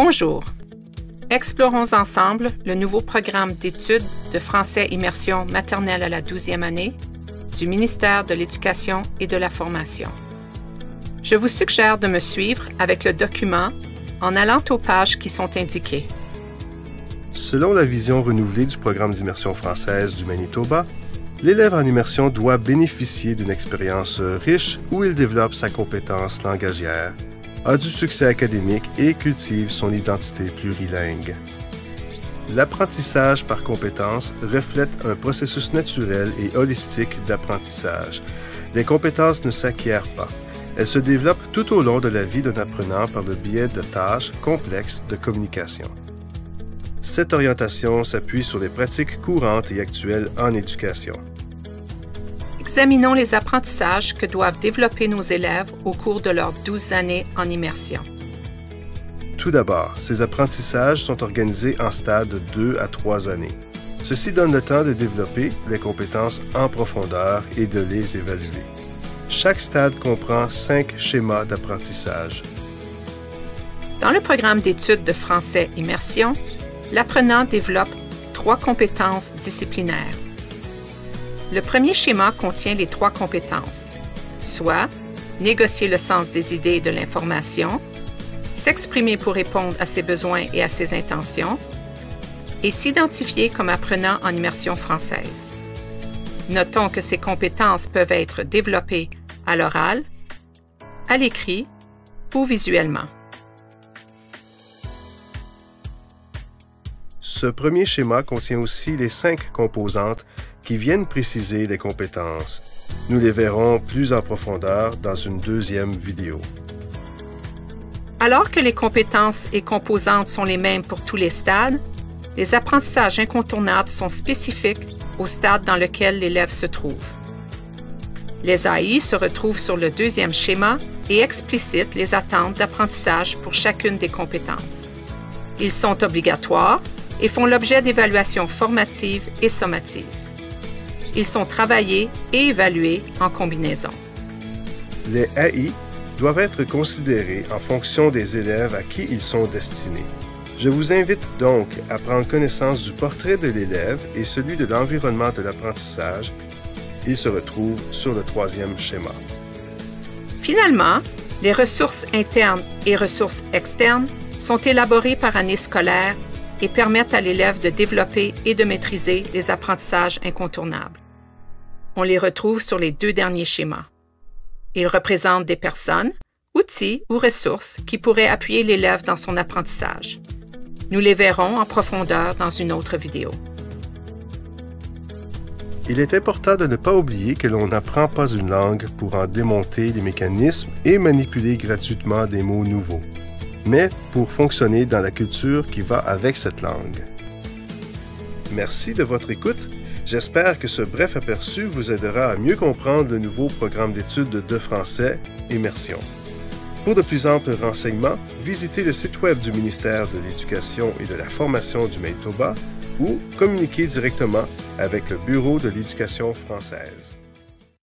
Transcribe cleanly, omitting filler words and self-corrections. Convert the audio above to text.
Bonjour! Explorons ensemble le nouveau programme d'études de français immersion maternelle à la 12e année du ministère de l'Éducation et de la Formation. Je vous suggère de me suivre avec le document en allant aux pages qui sont indiquées. Selon la vision renouvelée du programme d'immersion française du Manitoba, l'élève en immersion doit bénéficier d'une expérience riche où il développe sa compétence langagière, a du succès académique et cultive son identité plurilingue. L'apprentissage par compétences reflète un processus naturel et holistique d'apprentissage. Les compétences ne s'acquièrent pas. Elles se développent tout au long de la vie d'un apprenant par le biais de tâches complexes de communication. Cette orientation s'appuie sur les pratiques courantes et actuelles en éducation. Examinons les apprentissages que doivent développer nos élèves au cours de leurs 12 années en immersion. Tout d'abord, ces apprentissages sont organisés en stades de 2 à 3 années. Ceci donne le temps de développer les compétences en profondeur et de les évaluer. Chaque stade comprend 5 schémas d'apprentissage. Dans le programme d'études de français immersion, l'apprenant développe 3 compétences disciplinaires. Le premier schéma contient les 3 compétences, soit négocier le sens des idées et de l'information, s'exprimer pour répondre à ses besoins et à ses intentions, et s'identifier comme apprenant en immersion française. Notons que ces compétences peuvent être développées à l'oral, à l'écrit ou visuellement. Ce premier schéma contient aussi les 5 composantes qui viennent préciser les compétences. Nous les verrons plus en profondeur dans une deuxième vidéo. Alors que les compétences et composantes sont les mêmes pour tous les stades, les apprentissages incontournables sont spécifiques au stade dans lequel l'élève se trouve. Les AI se retrouvent sur le deuxième schéma et explicitent les attentes d'apprentissage pour chacune des compétences. Ils sont obligatoires et font l'objet d'évaluations formatives et sommatives. Ils sont travaillés et évalués en combinaison. Les AI doivent être considérés en fonction des élèves à qui ils sont destinés. Je vous invite donc à prendre connaissance du portrait de l'élève et celui de l'environnement de l'apprentissage. Il se retrouve sur le 3e schéma. Finalement, les ressources internes et ressources externes sont élaborées par année scolaire et permettent à l'élève de développer et de maîtriser les apprentissages incontournables. On les retrouve sur les 2 derniers schémas. Ils représentent des personnes, outils ou ressources qui pourraient appuyer l'élève dans son apprentissage. Nous les verrons en profondeur dans une autre vidéo. Il est important de ne pas oublier que l'on n'apprend pas une langue pour en démonter les mécanismes et manipuler gratuitement des mots nouveaux, mais pour fonctionner dans la culture qui va avec cette langue. Merci de votre écoute. J'espère que ce bref aperçu vous aidera à mieux comprendre le nouveau programme d'études de français Immersion. Pour de plus amples renseignements, visitez le site web du ministère de l'Éducation et de la Formation du Manitoba ou communiquez directement avec le Bureau de l'Éducation française.